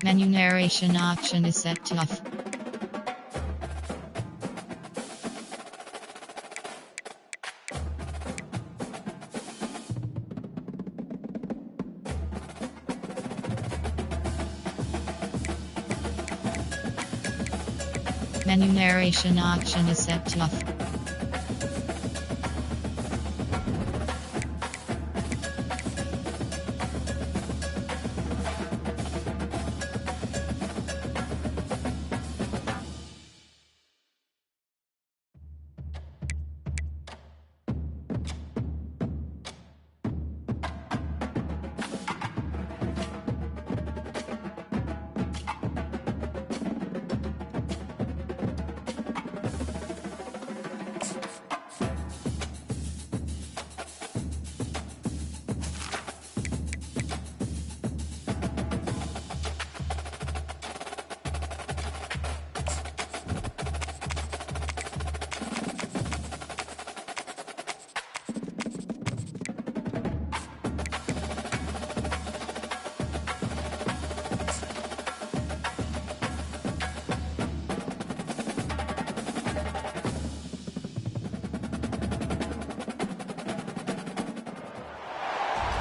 Menu narration option is set to off. Menu narration option is set to off.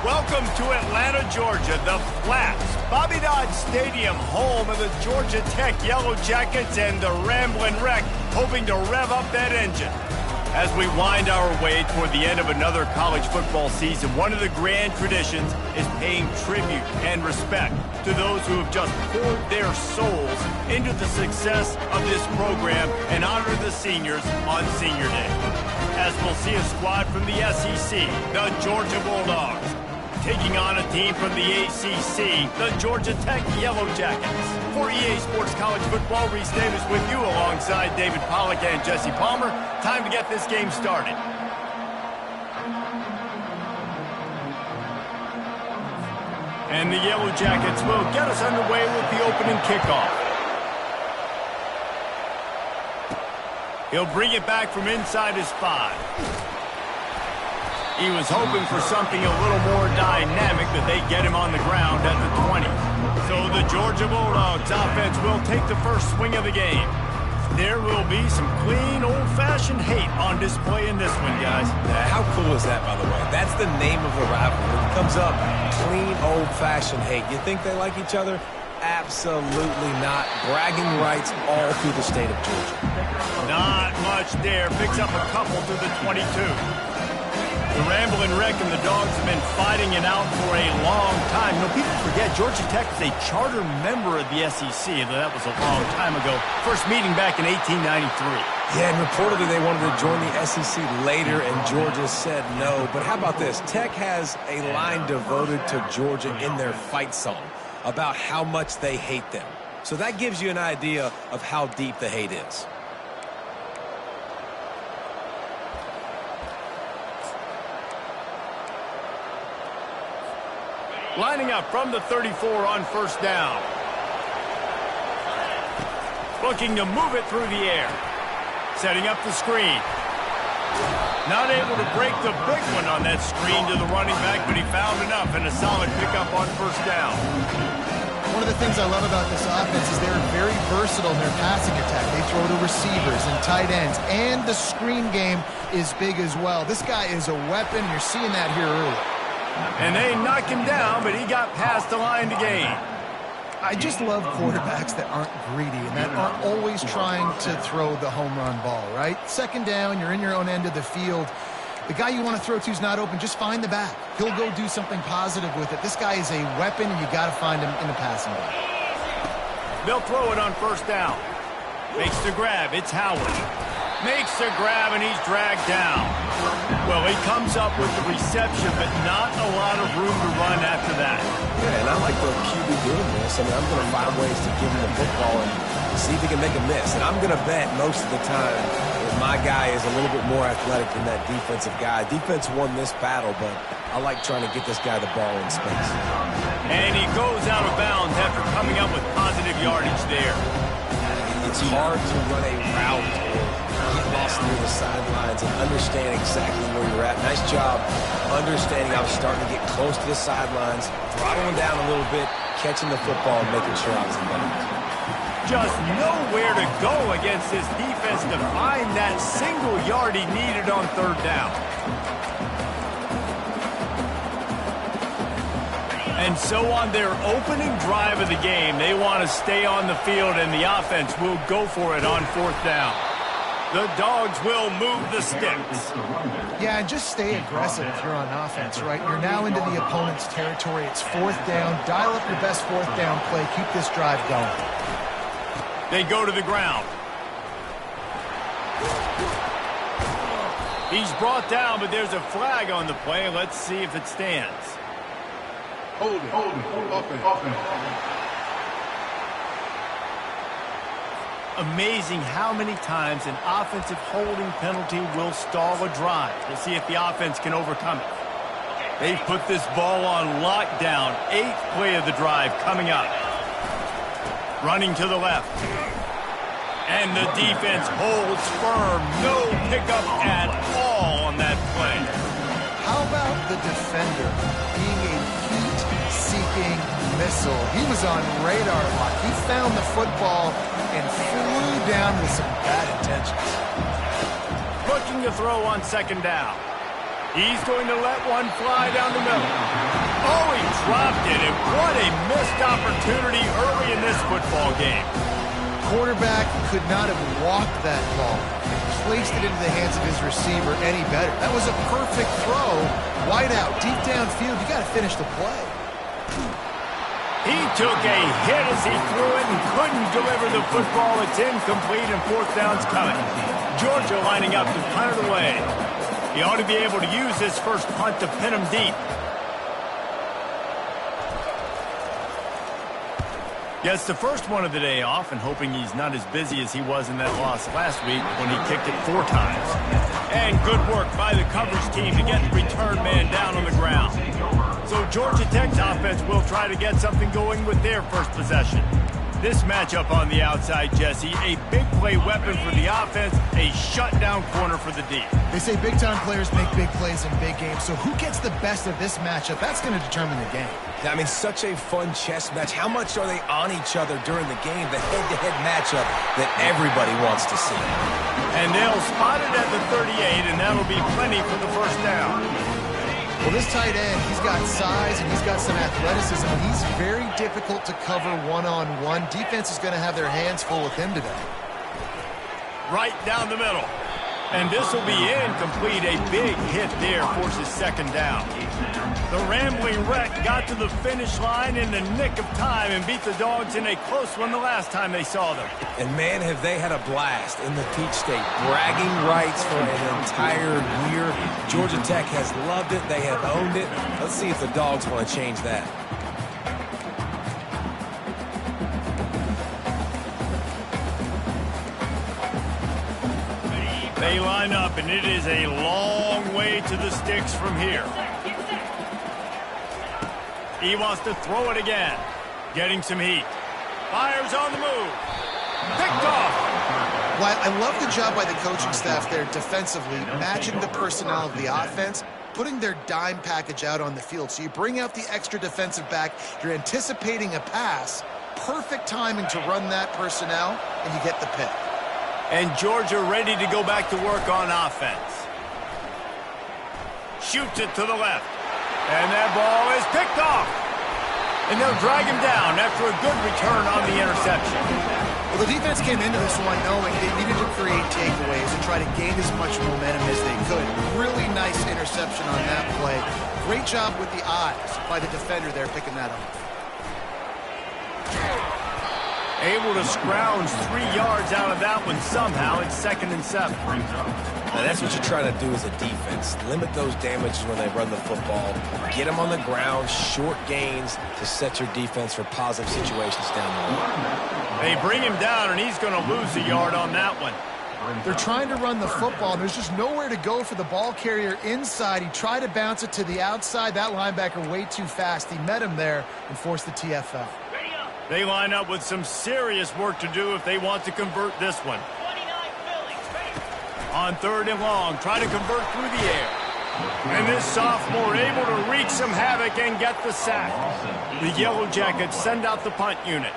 Welcome to Atlanta, Georgia, the Flats, Bobby Dodd Stadium, home of the Georgia Tech Yellow Jackets and the Ramblin' Wreck, hoping to rev up that engine. As we wind our way toward the end of another college football season, one of the grand traditions is paying tribute and respect to those who have just poured their souls into the success of this program and honor the seniors on Senior Day. As we'll see a squad from the SEC, the Georgia Bulldogs, taking on a team from the ACC, the Georgia Tech Yellow Jackets. For EA Sports College Football, Reese Davis with you alongside David Pollack and Jesse Palmer. Time to get this game started. And the Yellow Jackets will get us underway with the opening kickoff. He'll bring it back from inside his 5. He was hoping for something a little more dynamic, that they get him on the ground at the 20. So the Georgia Bulldogs offense will take the first swing of the game. There will be some clean, old-fashioned hate on display in this one, guys. How cool is that, by the way? That's the name of the rivalry. When it comes up, clean, old-fashioned hate. You think they like each other? Absolutely not. Bragging rights all through the state of Georgia. Not much there. Picks up a couple to the 22. The Ramblin' Wreck and the Dogs have been fighting it out for a long time. You know, people forget Georgia Tech is a charter member of the SEC. That was a long time ago. First meeting back in 1893. Yeah, and reportedly they wanted to join the SEC later, and Georgia said no. But how about this? Tech has a line devoted to Georgia in their fight song about how much they hate them. So that gives you an idea of how deep the hate is. Lining up from the 34 on first down. Looking to move it through the air. Setting up the screen. Not able to break the big one on that screen to the running back, but he found enough and a solid pickup on first down. One of the things I love about this offense is they're very versatile in their passing attack. They throw to receivers and tight ends, and the screen game is big as well. This guy is a weapon. You're seeing that here early. And they knock him down, but he got past the line to gain. I just love quarterbacks that aren't greedy and that aren't always trying to throw the home run ball, right? Second down, you're in your own end of the field. The guy you want to throw to is not open. Just find the back. He'll go do something positive with it. This guy is a weapon, and you got to find him in the passing game. They'll throw it on first down. Makes the grab. It's Howard. Makes the grab, and he's dragged down. Well, he comes up with the reception, but not a lot of room to run after that. Yeah, and I like the QB doing this. I mean, I'm going to find ways to give him the football and see if he can make a miss. And I'm going to bet most of the time that my guy is a little bit more athletic than that defensive guy. Defense won this battle, but I like trying to get this guy the ball in space. And he goes out of bounds after coming up with positive yardage there. It's hard to run a route or get lost near the sidelines and understand exactly where you're at. Nice job understanding I was starting to get close to the sidelines, throttling down a little bit, catching the football and making sure I was in bounds. Just nowhere to go against this defense to find that single yard he needed on third down. And so on their opening drive of the game, they want to stay on the field, and the offense will go for it on fourth down. The Dogs will move the sticks. Yeah, and just stay aggressive if you're on offense, right? You're now into the opponent's territory. It's fourth down. Dial up your best fourth down play. Keep this drive going. They go to the ground. He's brought down, but there's a flag on the play. Let's see if it stands. Hold it. Offense. Amazing how many times an offensive holding penalty will stall a drive. We'll see if the offense can overcome it. They've put this ball on lockdown. 8th play of the drive coming up. Running to the left. And the defense holds firm. No pickup at all on that play. How about the defender being a heat-seeking missile? He was on radar lock. He found the football and flew down with some bad intentions. Looking to throw on second down. He's going to let one fly down the middle. Oh, he dropped it, and what a missed opportunity early in this football game. Quarterback could not have walked that ball and placed it into the hands of his receiver any better. That was a perfect throw. Wide out, deep downfield. You got to finish the play. He took a hit as he threw it and couldn't deliver the football. It's incomplete, and fourth down's coming. Georgia lining up to punt it away. He ought to be able to use this first punt to pin him deep. Gets the first one of the day off, and hoping he's not as busy as he was in that loss last week when he kicked it 4 times. And good work by the coverage team to get the return man down on the ground. So Georgia Tech's offense will try to get something going with their first possession. This matchup on the outside, Jesse, a big play weapon for the offense, a shutdown corner for the D. They say big-time players make big plays in big games, so who gets the best of this matchup? That's going to determine the game. I mean, such a fun chess match. How much are they on each other during the game? The head-to-head matchup that everybody wants to see. And they'll spot it at the 38, and that'll be plenty for the first down. Well, this tight end, he's got size and he's got some athleticism, and he's very difficult to cover one-on-one. Defense is going to have their hands full with him today. Right down the middle. And this will be incomplete. A big hit there forces second down. The rambling wreck got to the finish line in the nick of time and beat the Dogs in a close one the last time they saw them. And man, have they had a blast in the Peach State. Bragging rights for an entire year. Georgia Tech has loved it. They have owned it. Let's see if the Dogs want to change that. They line up, and it is a long way to the sticks from here. He wants to throw it again. Getting some heat. Fires on the move. Picked off. Well, I love the job by the coaching staff there defensively, matching the personnel of the offense, putting their dime package out on the field. So you bring out the extra defensive back, you're anticipating a pass, perfect timing to run that personnel, and you get the pick. And Georgia ready to go back to work on offense. Shoots it to the left. And that ball is picked off. And they'll drag him down after a good return on the interception. Well, the defense came into this one knowing they needed to create takeaways and try to gain as much momentum as they could. Really nice interception on that play. Great job with the eyes by the defender there picking that off. Able to scrounge 3 yards out of that one somehow. It's 2nd and 7. Now, that's what you're trying to do as a defense. Limit those damages when they run the football. Get them on the ground, short gains to set your defense for positive situations down the road. They bring him down, and he's going to lose a yard on that one. They're trying to run the football, and there's just nowhere to go for the ball carrier inside. He tried to bounce it to the outside. That linebacker way too fast. He met him there and forced the TFL. They line up with some serious work to do if they want to convert this one. On 3rd and long, try to convert through the air. And this sophomore able to wreak some havoc and get the sack. The Yellow Jackets send out the punt unit.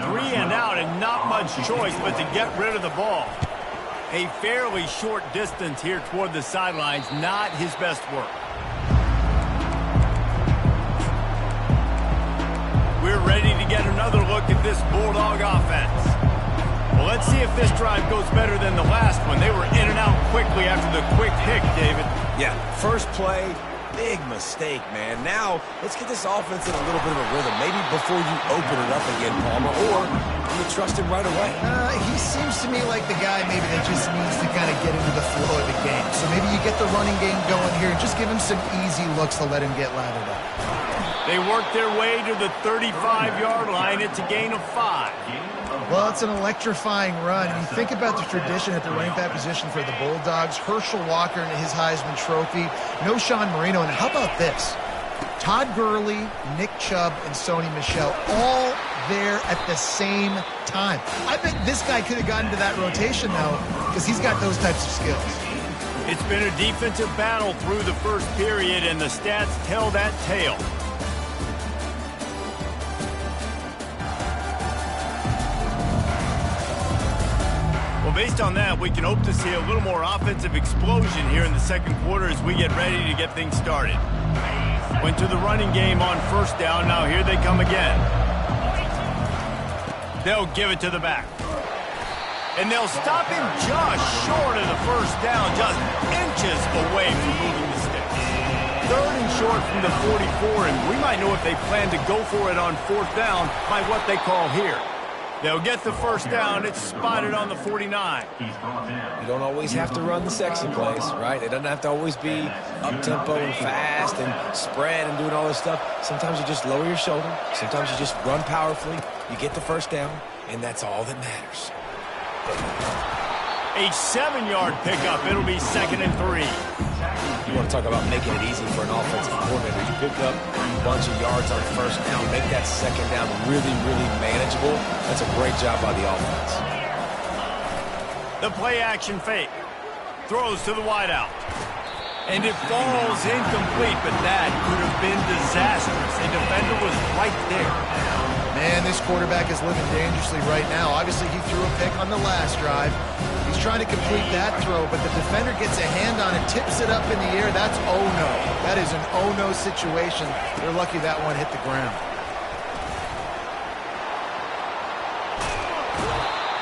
3 and out and not much choice but to get rid of the ball. A fairly short distance here toward the sidelines, not his best work. We're ready to get another look at this Bulldog offense. Well, let's see if this drive goes better than the last one. They were in and out quickly after the quick pick, David. Yeah, first play, big mistake, man. Now, let's get this offense in a little bit of a rhythm. Maybe before you open it up again, Palmer, or you trust him right away. He seems to me like the guy maybe that just needs to kind of get into the flow of the game. So maybe you get the running game going here and just give him some easy looks to let him get lathered up. They work their way to the 35-yard line. It's a gain of 5. Well, it's an electrifying run. And you think about the tradition at the running back position for the Bulldogs. Herschel Walker and his Heisman Trophy. No Sean Marino. And how about this? Todd Gurley, Nick Chubb, and Sony Michel all there at the same time. I bet this guy could have gotten to that rotation, though, because he's got those types of skills. It's been a defensive battle through the first period, and the stats tell that tale. Based on that, we can hope to see a little more offensive explosion here in the second quarter as we get ready to get things started. Went to the running game on first down. Now here they come again. They'll give it to the back. And they'll stop him just short of the first down, just inches away from moving the sticks. 3rd and short from the 44, and we might know if they plan to go for it on 4th down by what they call here. They'll get the first down. It's spotted on the 49. You don't always have to run the sexy plays, right? It doesn't have to always be up-tempo and fast and spread and doing all this stuff. Sometimes you just lower your shoulder. Sometimes you just run powerfully. You get the first down, and that's all that matters. A 7-yard pickup. It'll be 2nd and 3. You want to talk about making it easy for an offensive coordinator. You pick up a bunch of yards on first down, make that second down really, really manageable. That's a great job by the offense. The play-action fake. Throws to the wideout. And it falls incomplete, but that could have been disastrous. The defender was right there. Man, this quarterback is living dangerously right now. Obviously, he threw a pick on the last drive. He's trying to complete that throw, but the defender gets a hand on it, tips it up in the air. That's oh-no. That is an oh-no situation. They're lucky that one hit the ground.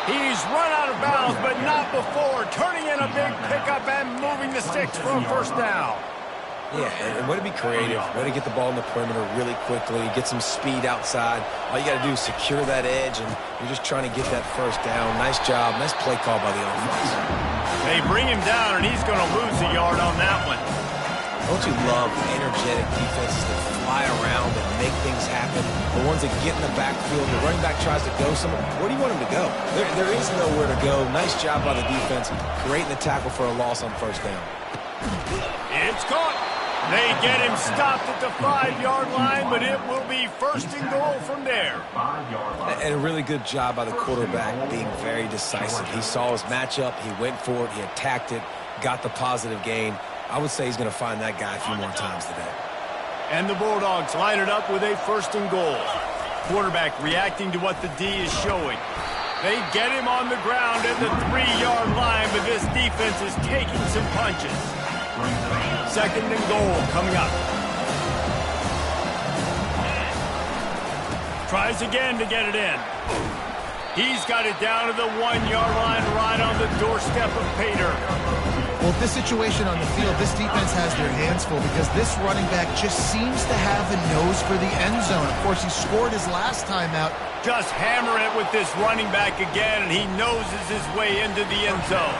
He's run out of bounds, but not before. Turning in a big pickup and moving the sticks for a first down. Yeah, and way to be creative, way to get the ball in the perimeter really quickly, get some speed outside. All you got to do is secure that edge, and you're just trying to get that first down. Nice job, nice play call by the offense. They bring him down, and he's going to lose a yard on that one. Don't you love energetic defenses that fly around and make things happen? The ones that get in the backfield, the running back tries to go somewhere. Where do you want him to go? There is nowhere to go. Nice job by the defense, creating the tackle for a loss on first down. It's caught. They get him stopped at the 5-yard line, but it will be 1st and goal from there. And a really good job by the quarterback being very decisive. He saw his matchup, he went for it, he attacked it, got the positive gain. I would say he's going to find that guy a few more times today. And the Bulldogs line it up with a 1st and goal. Quarterback reacting to what the D is showing. They get him on the ground at the 3-yard line, but this defense is taking some punches. 2nd and goal coming up. Tries again to get it in. He's got it down to the 1-yard line right on the doorstep of Pater. Well, with this situation on the field, this defense has their hands full because this running back just seems to have a nose for the end zone. Of course, he scored his last time out. Just hammer it with this running back again, and he noses his way into the end zone.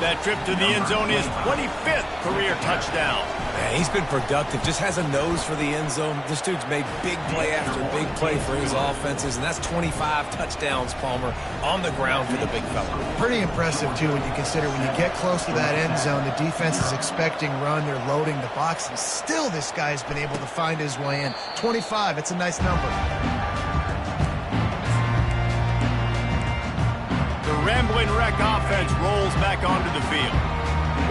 That trip to the end zone is 25th career touchdown. Man, he's been productive, just has a nose for the end zone. This dude's made big play after big play for his offenses, and that's 25 touchdowns, Palmer, on the ground for the big fella. Pretty impressive, too, when you consider when you get close to that end zone, the defense is expecting run, they're loading the box, and still this guy's been able to find his way in. 25, it's a nice number. The Rambling Wreck offense rolls back onto the field.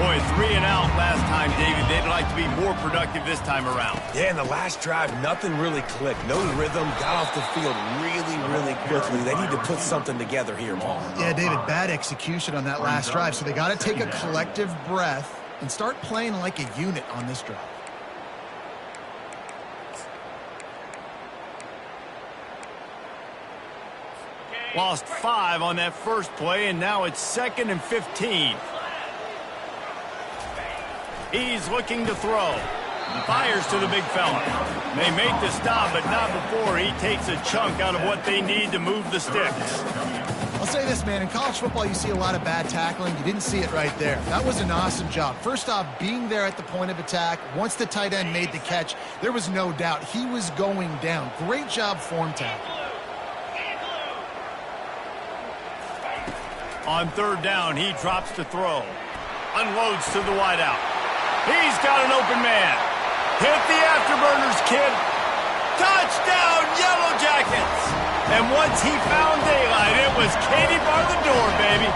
Boy, 3 and out last time, David. They'd like to be more productive this time around. Yeah, in the last drive, nothing really clicked. No rhythm, got off the field really quickly. They need to put something together here, Paul. Yeah, David, bad execution on that last drive, so they got to take a collective breath and start playing like a unit on this drive. Lost 5 on that first play, and now it's 2nd and 15. He's looking to throw. Fires to the big fella. They make the stop, but not before he takes a chunk out of what they need to move the sticks. I'll say this, man. In college football, you see a lot of bad tackling. You didn't see it right there. That was an awesome job. First off, being there at the point of attack. Once the tight end made the catch, there was no doubt he was going down. Great job form tackle. On 3rd down, he drops to throw. Unloads to the wideout. He's got an open man. Hit the afterburners, kid. Touchdown, Yellow Jackets. And once he found daylight, it was Katie bar the door, baby.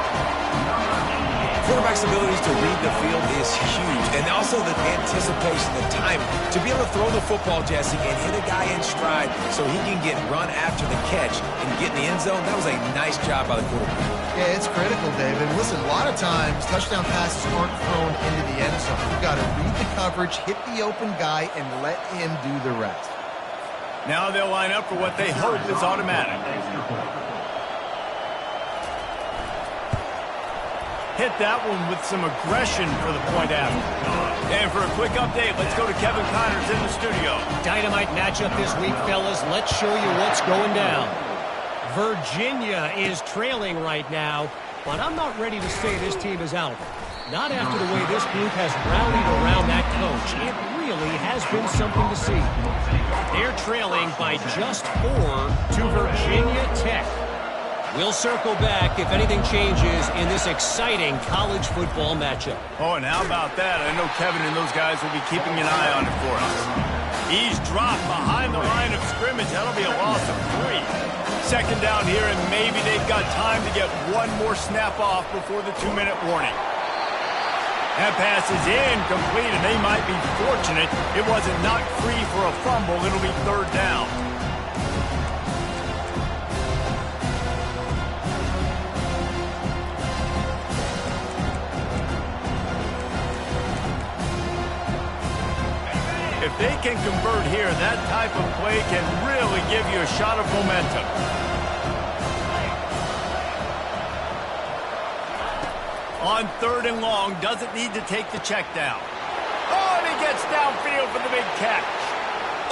Quarterback's abilities to read the field is huge, and also the anticipation, the time to be able to throw the football, Jesse, and hit a guy in stride so he can get run after the catch and get in the end zone. That was a nice job by the quarterback. Yeah, it's critical, David. Listen, a lot of times touchdown passes aren't thrown into the end zone. You've got to read the coverage, hit the open guy, and let him do the rest. Now they'll line up for what they hope is automatic. Hit that one with some aggression for the point after. And for a quick update, let's go to Kevin Connors in the studio. Dynamite matchup this week, fellas. Let's show you what's going down. Virginia is trailing right now, but I'm not ready to say this team is out. Not after the way this group has rallied around that coach. It really has been something to see. They're trailing by just 4 to Virginia Tech. We'll circle back if anything changes in this exciting college football matchup. Oh, and how about that? I know Kevin and those guys will be keeping an eye on it for us. He's dropped behind the line of scrimmage. That'll be a loss of 3. 2nd down here, and maybe they've got time to get one more snap off before the 2-minute warning. That pass is incomplete, and they might be fortunate it wasn't knocked free for a fumble. It'll be 3rd down. If they can convert here, that type of play can really give you a shot of momentum. On 3rd and long, doesn't need to take the check down. Oh, and he gets downfield for the big catch.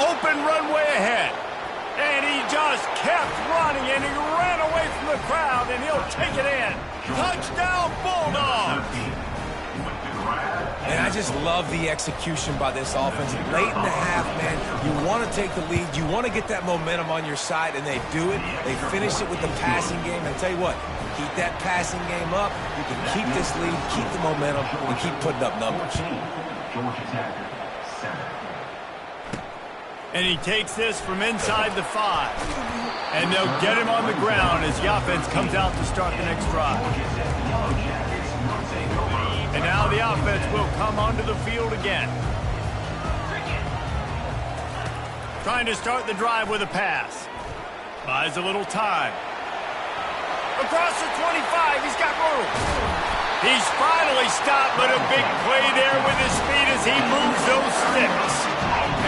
Open runway ahead. And he just kept running, and he ran away from the crowd, and he'll take it in. Touchdown, Bulldogs! And I just love the execution by this offense. Late in the half, man, you want to take the lead. You want to get that momentum on your side, and they do it. They finish it with the passing game. And tell you what, keep that passing game up. You can keep this lead, keep the momentum, and keep putting up numbers. And he takes this from inside the 5. And they'll get him on the ground as the offense comes out to start the next drive. And now the offense will come onto the field again. Trying to start the drive with a pass. Buys a little time. Across the 25, he's got room. He's finally stopped, but a big play there with his speed as he moves those sticks.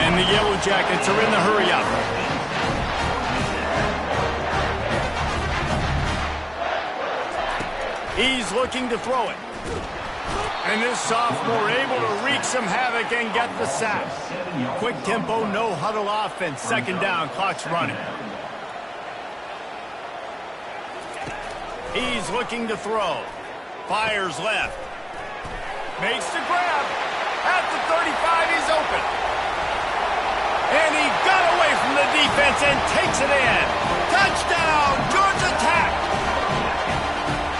And the Yellow Jackets are in the hurry-up. He's looking to throw it. And this sophomore able to wreak some havoc and get the sack. Quick tempo, no huddle offense. 2nd down, clock's running. He's looking to throw. Fires left. Makes the grab. At the 35, he's open. And he got away from the defense and takes it in. Touchdown, Georgia Tech.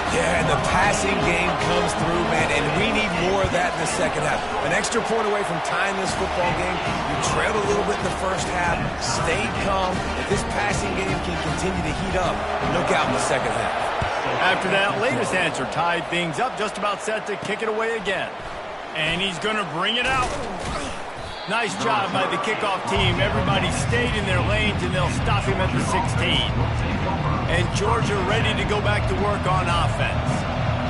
Yeah, and the passing game comes through, man, and we need more of that in the 2nd half. An extra point away from tying this football game. You trailed a little bit in the 1st half, stayed calm. If this passing game can continue to heat up, look out in the 2nd half. After that latest answer tied things up, just about set to kick it away again. And he's going to bring it out. Nice job by the kickoff team. Everybody stayed in their lanes, and they'll stop him at the 16. And Georgia ready to go back to work on offense.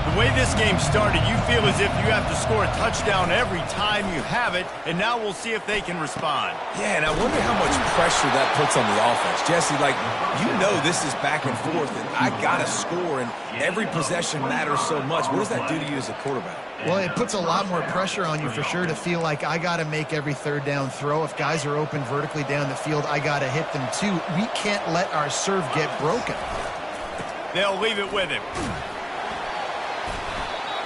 The way this game started, you feel as if you have to score a touchdown every time you have it, and now we'll see if they can respond. Yeah, and I wonder how much pressure that puts on the offense. Jesse, like, you know this is back and forth, and I got to score, and every possession matters so much. What does that do to you as a quarterback? Well, it puts a lot more pressure on you for sure to feel like I got to make every third down throw. If guys are open vertically down the field, I got to hit them too. We can't let our serve get broken. They'll leave it with him.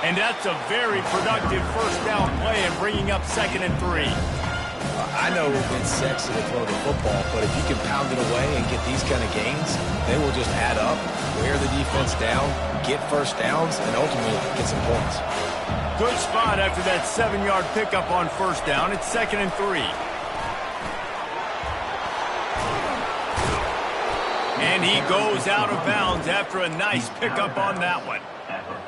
And that's a very productive first down play and bringing up 2nd and 3. I know it's sexy to throw the football, but if you can pound it away and get these kind of gains, they will just add up, wear the defense down, get first downs, and ultimately get some points. Good spot after that 7-yard pickup on first down. It's 2nd and 3. And he goes out of bounds after a nice pickup on that one.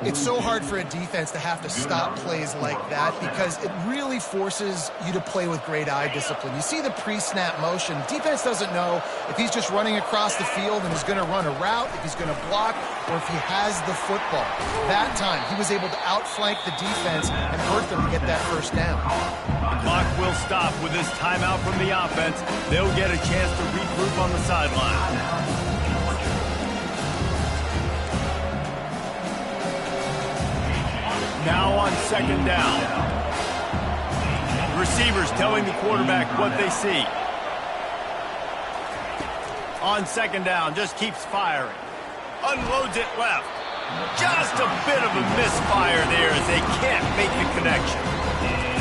It's so hard for a defense to have to stop plays like that because it really forces you to play with great eye discipline. You see the pre-snap motion. Defense doesn't know if he's just running across the field and is going to run a route, if he's going to block, or if he has the football. That time, he was able to outflank the defense and hurt them to get that first down. The clock will stop with this timeout from the offense. They'll get a chance to regroup on the sideline. Now on 2nd down. Receivers telling the quarterback what they see. On 2nd down, just keeps firing. Unloads it left. Just a bit of a misfire there as they can't make the connection.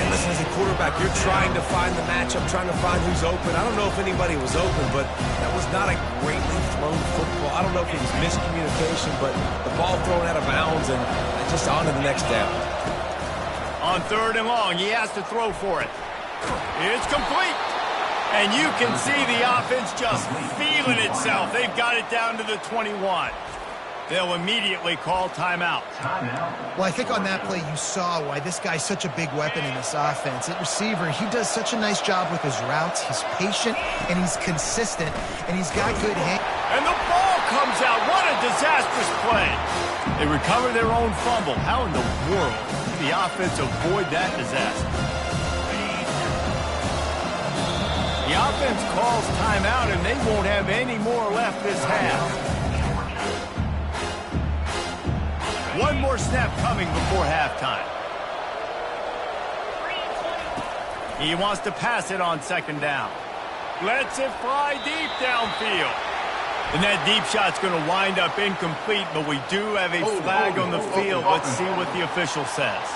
And listen, as a quarterback, you're trying to find the matchup, trying to find who's open. I don't know if anybody was open, but that was not a greatly thrown football. I don't know if it was miscommunication, but the ball thrown out of bounds and just on to the next down. On 3rd and long, he has to throw for it. It's complete. And you can see the offense just feeling itself. They've got it down to the 21. They'll immediately call timeout. Well, I think on that play you saw why this guy's such a big weapon in this offense. At receiver, he does such a nice job with his routes. He's patient, and he's consistent, and he's got good hands. And the ball comes out. What a disastrous play. They recover their own fumble. How in the world did the offense avoid that disaster? The offense calls timeout, and they won't have any more left this half. One more snap coming before halftime. He wants to pass it on 2nd down. Lets it fly deep downfield. And that deep shot's going to wind up incomplete, but we do have a flag on the field. Let's see what the official says.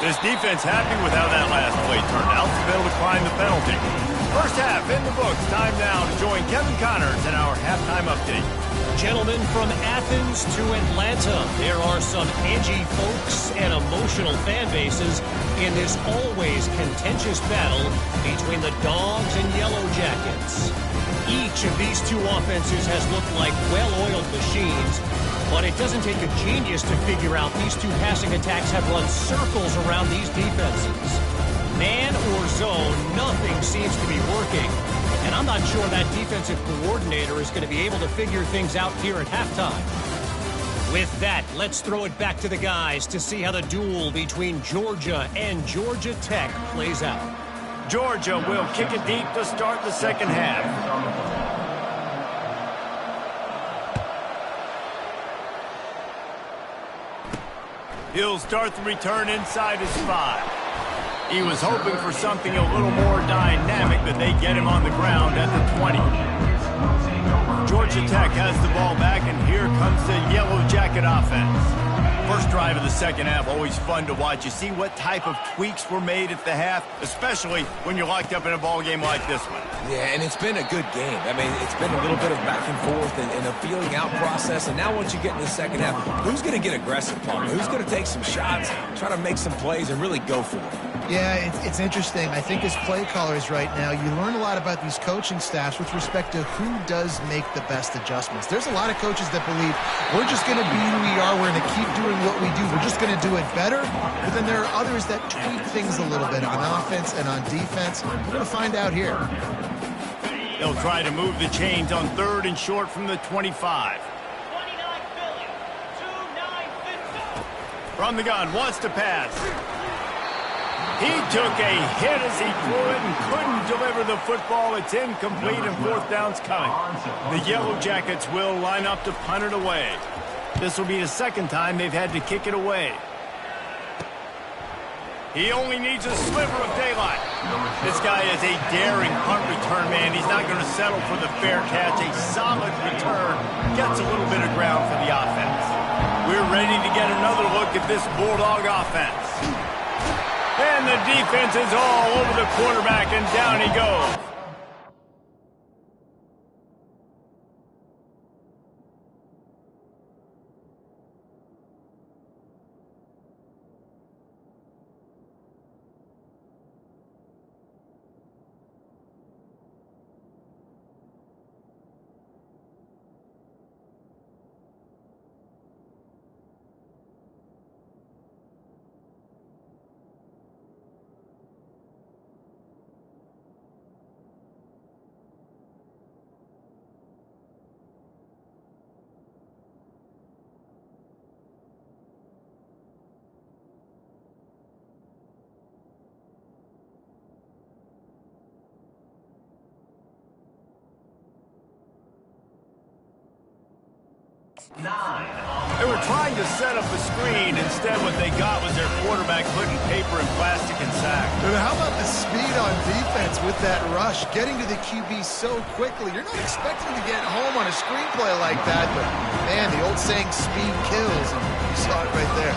This defense happy with how that last play turned out to be able to climb the penalty. First half in the books. Time now to join Kevin Connors in our halftime update. Gentlemen, from Athens to Atlanta, there are some edgy folks and emotional fan bases in this always contentious battle between the Dogs and Yellow Jackets. Each of these two offenses has looked like well-oiled machines, but it doesn't take a genius to figure out these two passing attacks have run circles around these defenses. Man or zone, nothing seems to be working. And I'm not sure that defensive coordinator is going to be able to figure things out here at halftime. With that, let's throw it back to the guys to see how the duel between Georgia and Georgia Tech plays out. Georgia will kick it deep to start the second half. He'll start the return inside his 5. He was hoping for something a little more dynamic, but they get him on the ground at the 20. Georgia Tech has the ball back, and here comes the Yellow Jacket offense. First drive of the second half, always fun to watch. You see what type of tweaks were made at the half, especially when you're locked up in a ball game like this one. Yeah, and it's been a good game. I mean, it's been a little bit of back and forth and a feeling out process. And now once you get in the second half, who's going to get aggressive, Palmer? Who's going to take some shots, try to make some plays, and really go for it? Yeah, it's interesting. I think as play callers right now, you learn a lot about these coaching staffs with respect to who does make the best adjustments. There's a lot of coaches that believe we're just going to be who we are. We're going to keep doing what we do. We're just going to do it better. But then there are others that tweak things a little bit on offense and on defense. We're going to find out here. They'll try to move the chains on 3rd and short from the 25. From the gun, wants to pass. He took a hit as he threw it and couldn't deliver the football. It's incomplete and 4th down's coming. The Yellow Jackets will line up to punt it away. This will be the 2nd time they've had to kick it away. He only needs a sliver of daylight. This guy is a daring punt return man. He's not going to settle for the fair catch. A solid return gets a little bit of ground for the offense. We're ready to get another look at this Bulldog offense. And the defense is all over the quarterback, and down he goes. They were trying to set up a screen. Instead, what they got was their quarterback putting paper and plastic and sack. And how about the speed on defense with that rush? Getting to the QB so quickly. You're not expecting to get home on a screenplay like that, but, man, the old saying, speed kills, and you saw it right there.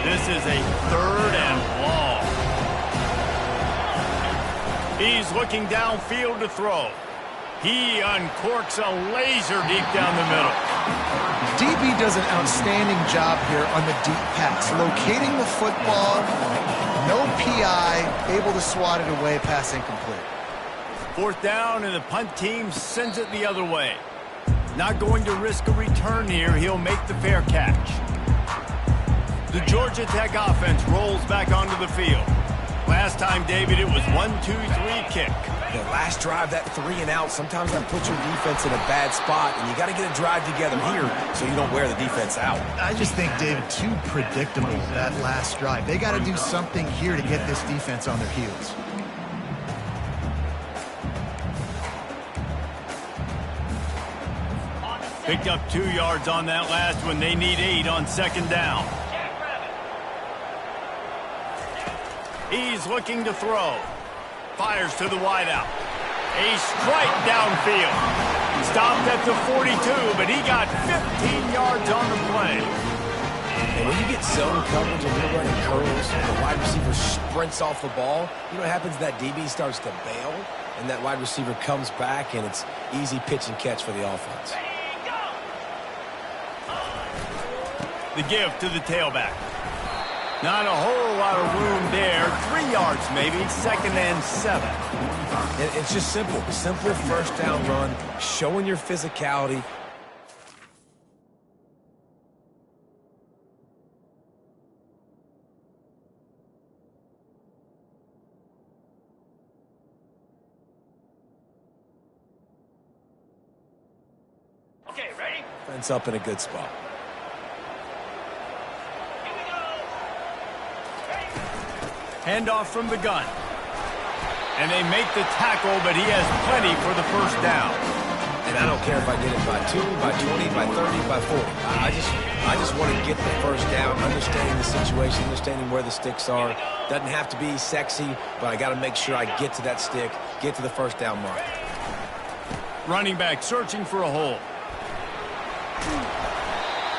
This is a 3rd and long. He's looking downfield to throw. He uncorks a laser deep down the middle. DB does an outstanding job here on the deep pass. Locating the football, no PI, able to swat it away, pass incomplete. 4th down, and the punt team sends it the other way. Not going to risk a return here. He'll make the fair catch. The Georgia Tech offense rolls back onto the field. Last time, David, it was 1-2-3 kick. The last drive, that 3 and out, sometimes that puts your defense in a bad spot, and you got to get a drive together here so you don't wear the defense out. I just think, David, too predictable, that last drive. They got to do something here to get this defense on their heels. Picked up 2 yards on that last one. They need 8 on 2nd down. He's looking to throw. Fires to the wideout. A strike downfield. Stopped at the 42, but he got 15 yards on the play. And when you get zone coverage and you're running curls and the wide receiver sprints off the ball, you know what happens? That DB starts to bail, and that wide receiver comes back, and it's easy pitch and catch for the offense. The give to the tailback. Not a whole lot of room there. 3 yards maybe. 2nd and 7. It's just simple. Simple 1st down run, showing your physicality. Okay, ready? Fence up in a good spot. Handoff from the gun. And they make the tackle, but he has plenty for the 1st down. And I don't care if I get it by 2, by 20, by 30, by 40. I just want to get the 1st down, understanding the situation, understanding where the sticks are. Doesn't have to be sexy, but I got to make sure I get to that stick, get to the 1st down mark. Running back searching for a hole.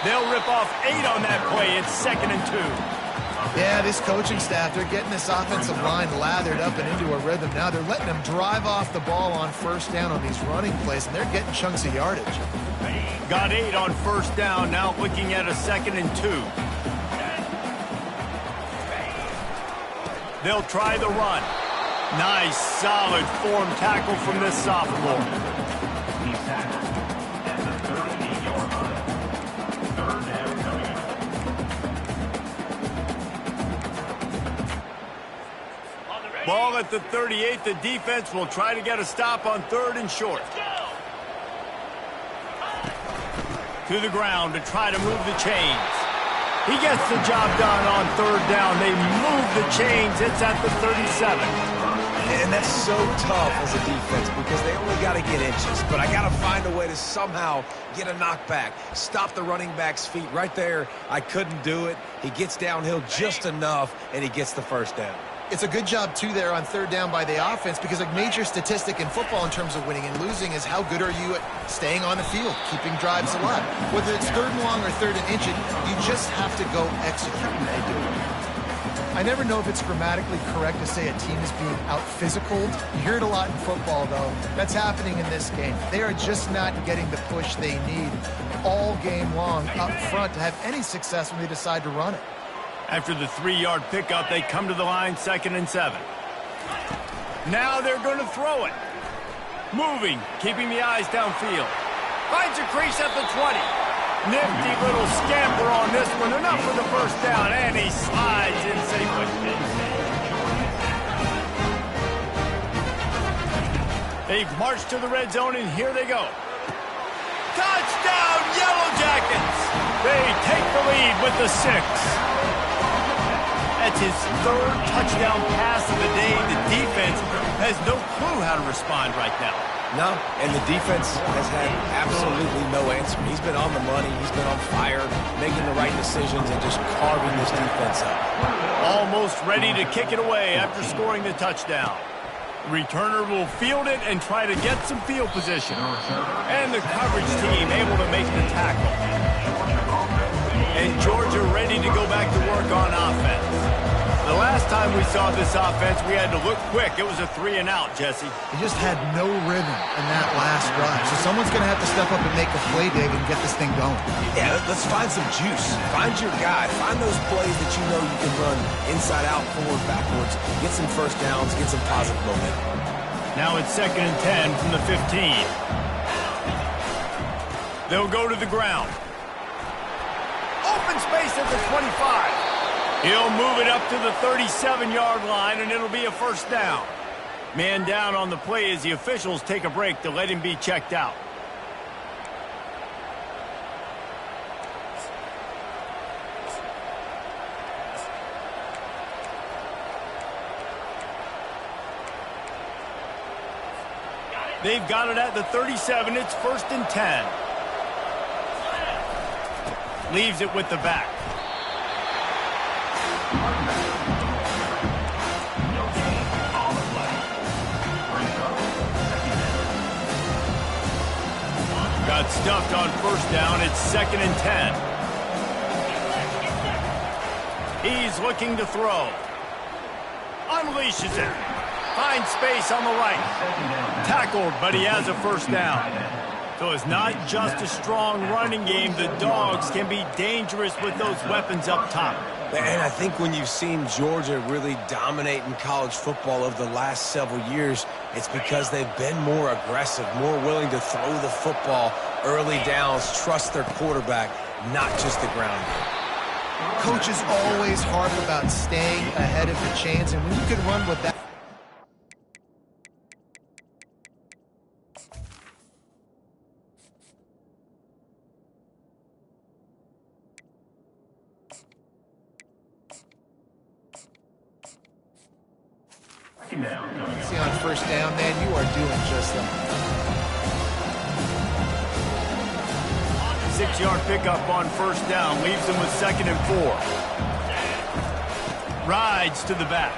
They'll rip off 8 on that play. It's 2nd and 2. Yeah, this coaching staff, they're getting this offensive line lathered up and into a rhythm. Now they're letting them drive off the ball on 1st down on these running plays, and they're getting chunks of yardage. Got 8 on 1st down, now looking at a 2nd and 2. They'll try the run. Nice, solid form tackle from this sophomore. Ball at the 38. The defense will try to get a stop on 3rd and short. To the ground to try to move the chains. He gets the job done on 3rd down. They move the chains. It's at the 37. And that's so tough as a defense because they only got to get inches. But I got to find a way to somehow get a knockback. Stop the running back's feet right there. I couldn't do it. He gets downhill just enough, and he gets the 1st down. It's a good job, too, there on 3rd down by the offense because a major statistic in football in terms of winning and losing is how good are you at staying on the field, keeping drives alive. Whether it's 3rd and long or 3rd and inches, you just have to go execute, and they do. I never know if it's grammatically correct to say a team is being out-physicaled. You hear it a lot in football, though. That's happening in this game. They are just not getting the push they need all game long up front to have any success when they decide to run it. After the 3-yard pickup, they come to the line, 2nd and 7. Now they're going to throw it. Moving, keeping the eyes downfield. Finds a crease at the 20. Nifty little scamper on this one. Enough for the 1st down, and he slides in safely. They've marched to the red zone, and here they go. Touchdown, Yellow Jackets! They take the lead with the 6. That's his 3rd touchdown pass of the day. The defense has no clue how to respond right now. No, and the defense has had absolutely no answer. He's been on the money. He's been on fire, making the right decisions and just carving this defense up. Almost ready to kick it away after scoring the touchdown. The returner will field it and try to get some field position. And the coverage team able to make the tackle. And Georgia ready to go back to work on offense. The last time we saw this offense, we had to look quick. It was a 3-and-out, Jesse. They just had no rhythm in that last drive. So someone's going to have to step up and make a play, Dave, and get this thing going. Yeah, let's find some juice. Find your guy. Find those plays that you know you can run inside out, forward, backwards. Get some 1st downs. Get some positive momentum. Now it's 2nd and 10 from the 15. They'll go to the ground. Open space at the 25. He'll move it up to the 37-yard line, and it'll be a 1st down. Man down on the play as the officials take a break to let him be checked out. They've got it at the 37. It's 1st and 10. Leaves it with the back. Got stuffed on 1st down. It's 2nd and 10. He's looking to throw. Unleashes it. Finds space on the right. Tackled, but he has a 1st down. So it's not just a strong running game. The Dogs can be dangerous with those weapons up top. And I think when you've seen Georgia really dominate in college football over the last several years, it's because they've been more aggressive, more willing to throw the football early downs, trust their quarterback, not just the ground game. Coaches always harp about staying ahead of the chains, and when you can run with that. See, on 1st down, man, you are doing just that. 6-yard pickup on 1st down. Leaves them with 2nd and 4. Rides to the back.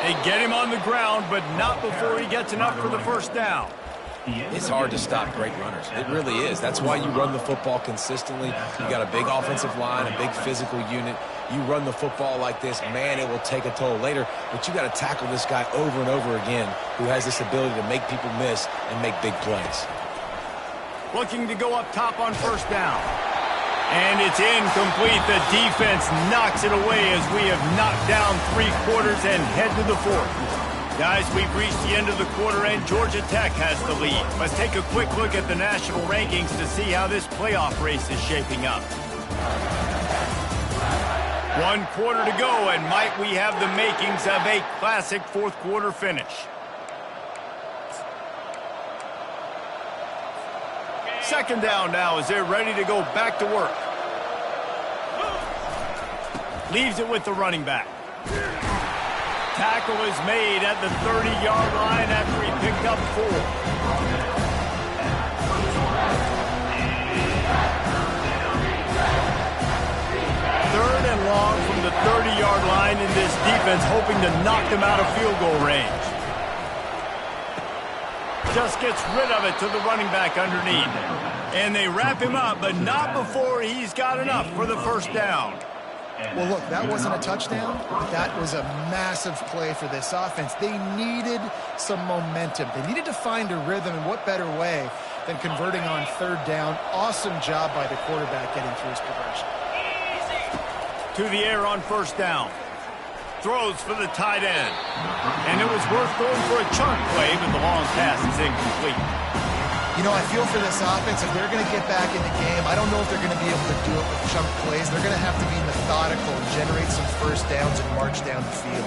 They get him on the ground, but not before he gets enough for the 1st down. It's hard to stop great runners. It really is. That's why you run the football consistently. You got a big offensive line, a big physical unit. You run the football like this, man, it will take a toll later. But you got to tackle this guy over and over again who has this ability to make people miss and make big plays. Looking to go up top on 1st down. And it's incomplete. The defense knocks it away as we have knocked down 3 quarters and head to the 4th. Guys, we've reached the end of the quarter and Georgia Tech has the lead. Let's take a quick look at the national rankings to see how this playoff race is shaping up. 1 quarter to go, and might we have the makings of a classic 4th quarter finish. Second down now as they're ready to go back to work. Leaves it with the running back. Tackle is made at the 30-yard line after he picked up 4. Third and long from the 30-yard line in this defense, hoping to knock them out of field goal range. Just gets rid of it to the running back underneath. And they wrap him up, but not before he's got enough for the first down. Well, look, that wasn't a touchdown. That was a massive play for this offense. They needed some momentum. They needed to find a rhythm, and what better way than converting on 3rd down. Awesome job by the quarterback getting through his progression. To the air on 1st down. Throws for the tight end. And it was worth going for a chunk play, but the long pass is incomplete. You know, I feel for this offense, if they're going to get back in the game, I don't know if they're going to be able to do it with chunk plays. They're going to have to be methodical and generate some 1st downs and march down the field.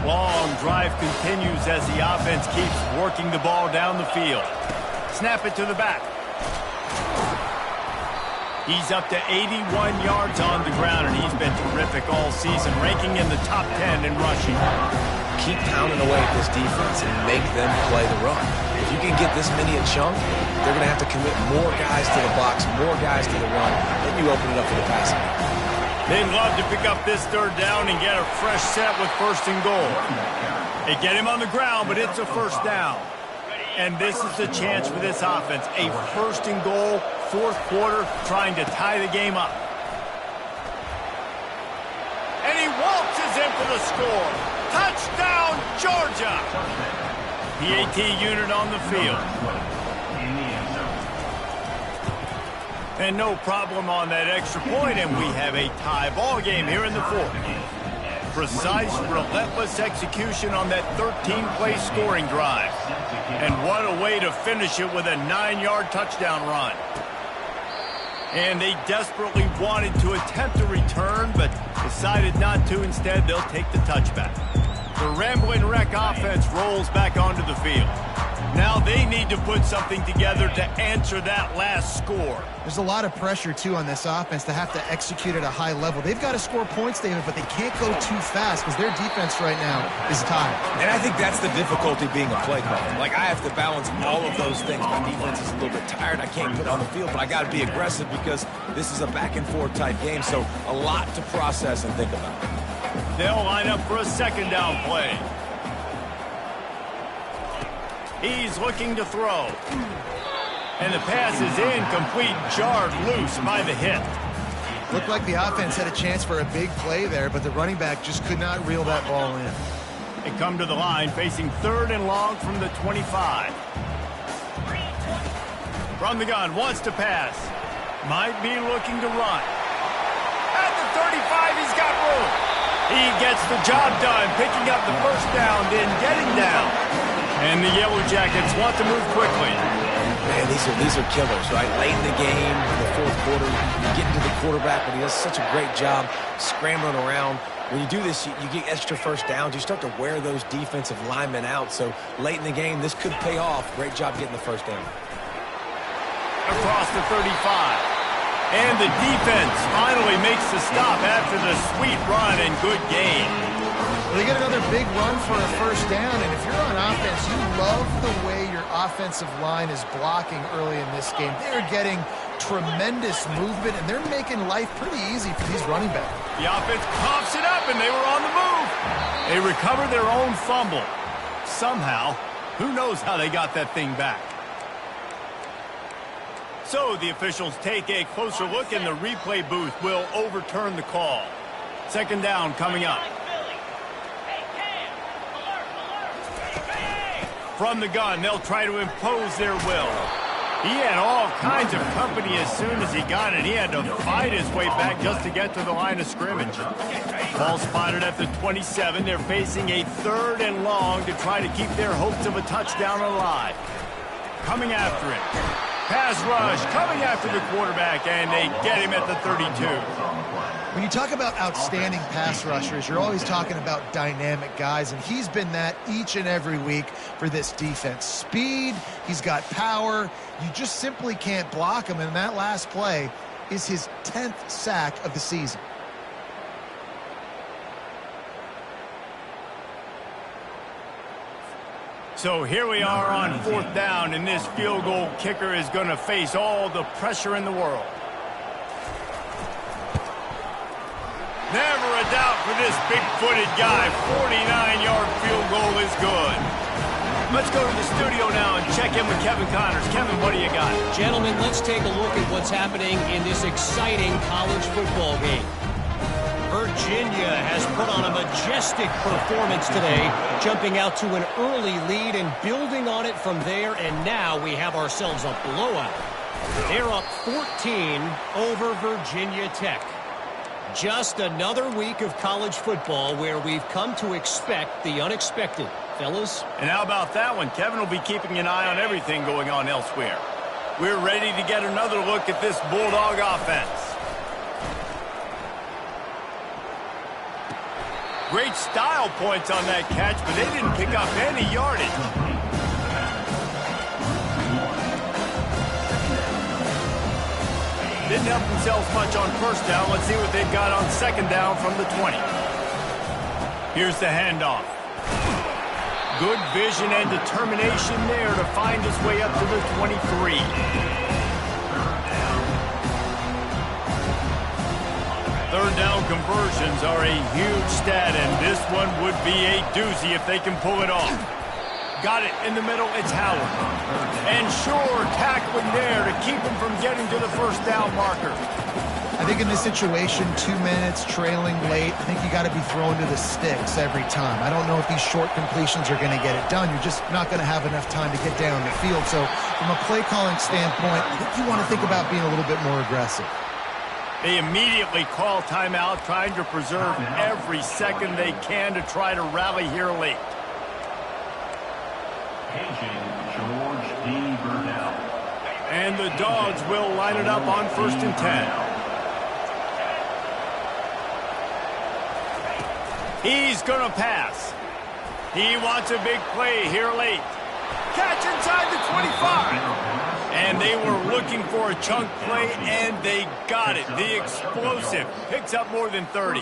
Long drive continues as the offense keeps working the ball down the field. Snap it to the back. He's up to 81 yards on the ground, and he's been terrific all season, ranking in the top 10 in rushing. Keep pounding away at this defense and make them play the run. If you can get this many a chunk, they're going to have to commit more guys to the box, more guys to the run, then you open it up for the passing. They'd love to pick up this 3rd down and get a fresh set with 1st and goal. They get him on the ground, but it's a 1st down. And this is the chance for this offense. A 1st and goal, 4th quarter, trying to tie the game up. And he waltzes in for the score. Touchdown, Georgia! PAT unit on the field. And no problem on that extra point, and we have a tie ball game here in the 4th. Precise, relentless execution on that 13-play scoring drive. And what a way to finish it with a 9-yard touchdown run. And they desperately wanted to attempt a return, but decided not to. Instead, they'll take the touchback. The Ramblin' Wreck offense rolls back onto the field. Now they need to put something together to answer that last score. There's a lot of pressure, too, on this offense to have to execute at a high level. They've got to score points, David, but they can't go too fast because their defense right now is tired. And I think that's the difficulty being a play caller. Like, I have to balance all of those things. My defense is a little bit tired. I can't get on the field, but I got to be aggressive because this is a back-and-forth type game, so a lot to process and think about. They'll line up for a 2nd down play. He's looking to throw. And the pass is incomplete, jarred loose by the hit. Looked like the offense had a chance for a big play there, but the running back just could not reel that ball in. They come to the line facing 3rd and long from the 25. From the gun, wants to pass. Might be looking to run. At the 35, he's got room. He gets the job done, picking up the 1st down, then getting down. And the Yellow Jackets want to move quickly. Man, these are killers, right? Late in the game, in the 4th quarter, you get into the quarterback, but he does such a great job scrambling around. When you do this, you get extra 1st downs. You start to wear those defensive linemen out. So late in the game, this could pay off. Great job getting the 1st down. Across the 35. And the defense finally makes the stop after the sweet run and good gain. Well, they get another big run for a 1st down, and if you're on offense, you love the way your offensive line is blocking early in this game. They're getting tremendous movement, and they're making life pretty easy for these running backs. The offense coughs it up, and they were on the move. They recover their own fumble. Somehow, who knows how they got that thing back. So the officials take a closer look, and the replay booth will overturn the call. 2nd down coming up. From the gun, they'll try to impose their will. He had all kinds of company as soon as he got it. He had to fight his way back just to get to the line of scrimmage. Ball spotted at the 27. They're facing a 3rd and long to try to keep their hopes of a touchdown alive. Coming after it. Pass rush coming after the quarterback, and they get him at the 32. When you talk about outstanding pass rushers, you're always talking about dynamic guys, and he's been that each and every week for this defense. Speed, he's got power. You just simply can't block him, and that last play is his 10th sack of the season. So here we are on 4th down, and this field goal kicker is going to face all the pressure in the world. Never a doubt for this big-footed guy. 49-yard field goal is good. Let's go to the studio now and check in with Kevin Connors. Kevin, what do you got? Gentlemen, let's take a look at what's happening in this exciting college football game. Virginia has put on a majestic performance today, jumping out to an early lead and building on it from there, and now we have ourselves a blowout. They're up 14 over Virginia Tech. Just another week of college football where we've come to expect the unexpected. Fellas? And how about that one? Kevin will be keeping an eye on everything going on elsewhere. We're ready to get another look at this Bulldog offense. Great style points on that catch, but they didn't pick up any yardage. Didn't help themselves much on 1st down. Let's see what they've got on 2nd down from the 20. Here's the handoff. Good vision and determination there to find his way up to the 23. Third down conversions are a huge stat, and this one would be a doozy if they can pull it off. Got it in the middle, it's Howard. And sure, tackling there to keep him from getting to the 1st down marker. I think in this situation, 2 minutes, trailing late, I think you got to be throwing to the sticks every time. I don't know if these short completions are going to get it done. You're just not going to have enough time to get down the field. So from a play calling standpoint, I think you want to think about being a little bit more aggressive. They immediately call timeout, trying to preserve every second they can to try to rally here late. And the Dogs will line it up on 1st and 10. He's going to pass. He wants a big play here late. Catch inside the 25. And they were looking for a chunk play, and they got it. The explosive picks up more than 30.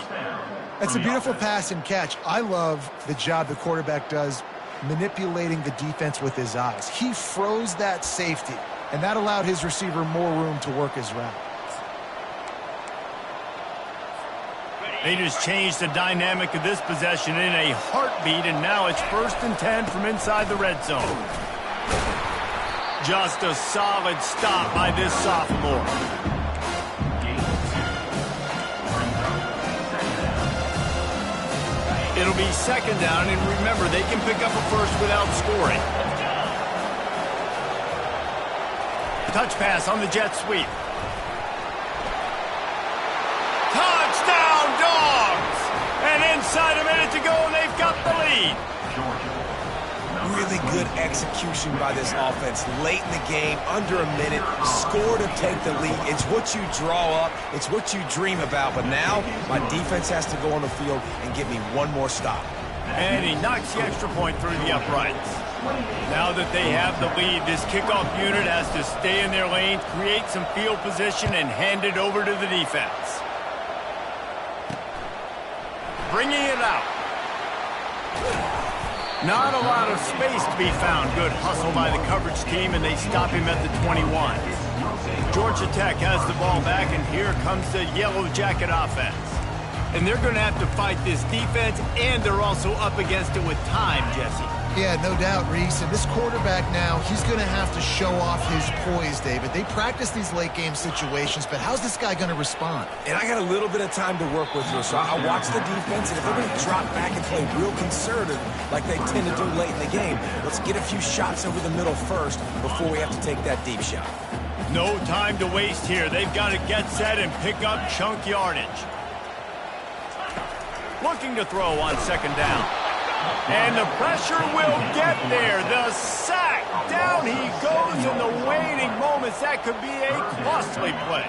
That's a beautiful pass and catch. I love the job the quarterback does manipulating the defense with his eyes. He froze that safety, and that allowed his receiver more room to work his route. They just changed the dynamic of this possession in a heartbeat, and now it's 1st and 10 from inside the red zone. Just a solid stop by this sophomore. It'll be 2nd down, and remember, they can pick up a 1st without scoring. Touch pass on the jet sweep. Touchdown, Dogs! And inside a minute to go, and they've got the lead. Really good execution by this offense. Late in the game, under a minute, score to take the lead. It's what you draw up. It's what you dream about. But now, my defense has to go on the field and get me one more stop. And he knocks the extra point through the uprights. Now that they have the lead, this kickoff unit has to stay in their lane, create some field position, and hand it over to the defense. Bringing it out. Not a lot of space to be found. Good hustle by the coverage team, and they stop him at the 21. Georgia Tech has the ball back, and here comes the Yellow Jacket offense. And they're going to have to fight this defense, and they're also up against it with time, Jesse. Yeah, no doubt, Reese. And this quarterback now, he's going to have to show off his poise, David. They practice these late-game situations, but how's this guy going to respond? And I got a little bit of time to work with here, so I watch the defense, and if they're going to drop back and play real conservative like they tend to do late in the game, let's get a few shots over the middle first before we have to take that deep shot. No time to waste here. They've got to get set and pick up chunk yardage. Looking to throw on second down. And the pressure will get there. The sack. Down he goes in the waning moments. That could be a costly play.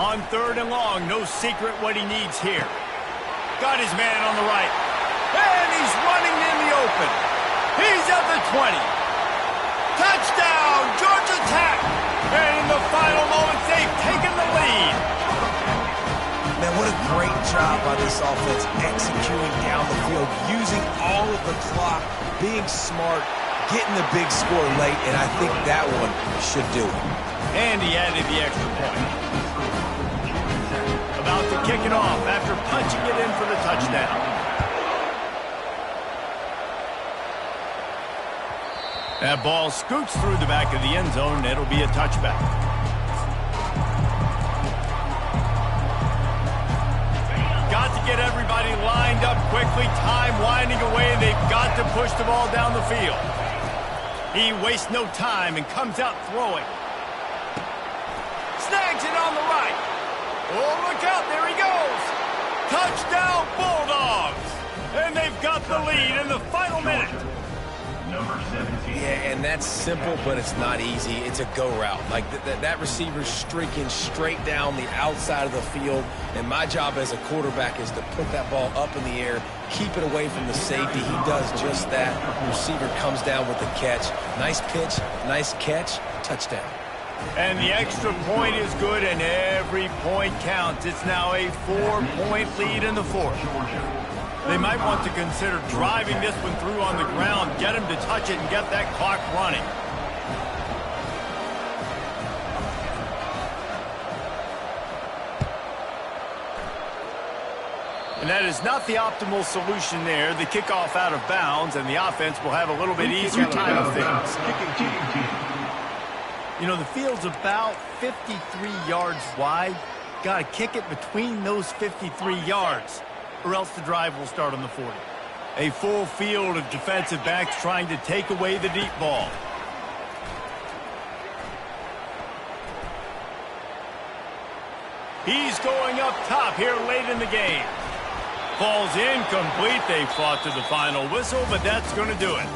On third and long, no secret what he needs here. Got his man on the right. And he's running in the open. He's at the 20. Touchdown, Georgia Tech. And in the final moments, they've taken the lead. Man, what a great job by this offense executing down the field, using all of the clock, being smart, getting the big score late, and I think that one should do it. And he added the extra point. About to kick it off after punching it in for the touchdown. That ball scoots through the back of the end zone, and it'll be a touchback. Got to get everybody lined up quickly, time winding away, and they've got to push the ball down the field. He wastes no time and comes out throwing. Snags it on the right. Oh, look out, there he goes. Touchdown, Bulldogs. And they've got the lead in the final minute. Yeah, and that's simple, but it's not easy. It's a go route. Like, that receiver's streaking straight down the outside of the field, and my job as a quarterback is to put that ball up in the air, keep it away from the safety. He does just that. The receiver comes down with the catch. Nice pitch, nice catch, touchdown. And the extra point is good, and every point counts. It's now a 4-point lead in the fourth. They might want to consider driving this one through on the ground, get him to touch it, and get that clock running. And that is not the optimal solution there. The kickoff out of bounds, and the offense will have a little bit easier time of things. You know, the field's about 53 yards wide. Got to kick it between those 53 yards. Or else the drive will start on the 40. A full field of defensive backs trying to take away the deep ball. He's going up top here late in the game. Falls incomplete. They fought to the final whistle, but that's going to do it.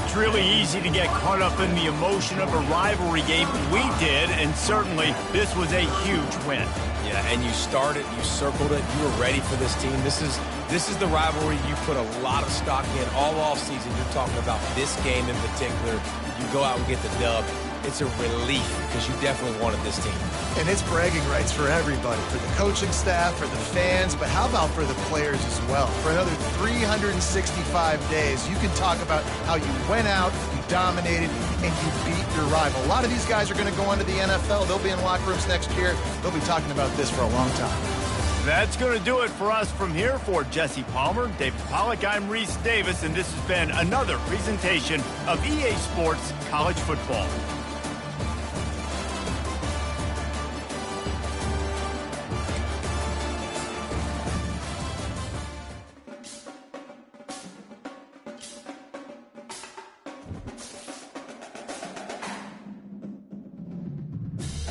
It's really easy to get caught up in the emotion of a rivalry game. We did, and certainly this was a huge win. Yeah, and you started, you circled it, you were ready for this team. This is the rivalry you put a lot of stock in all offseason. You're talking about this game in particular. You go out and get the dub. It's a relief because you definitely wanted this team. And it's bragging rights for everybody, for the coaching staff, for the fans, but how about for the players as well? For another 365 days, you can talk about how you went out, you dominated, and you beat your rival. A lot of these guys are going to go on to the NFL. They'll be in locker rooms next year. They'll be talking about this for a long time. That's going to do it for us from here. For Jesse Palmer, David Pollack, I'm Reese Davis, and this has been another presentation of EA Sports College Football.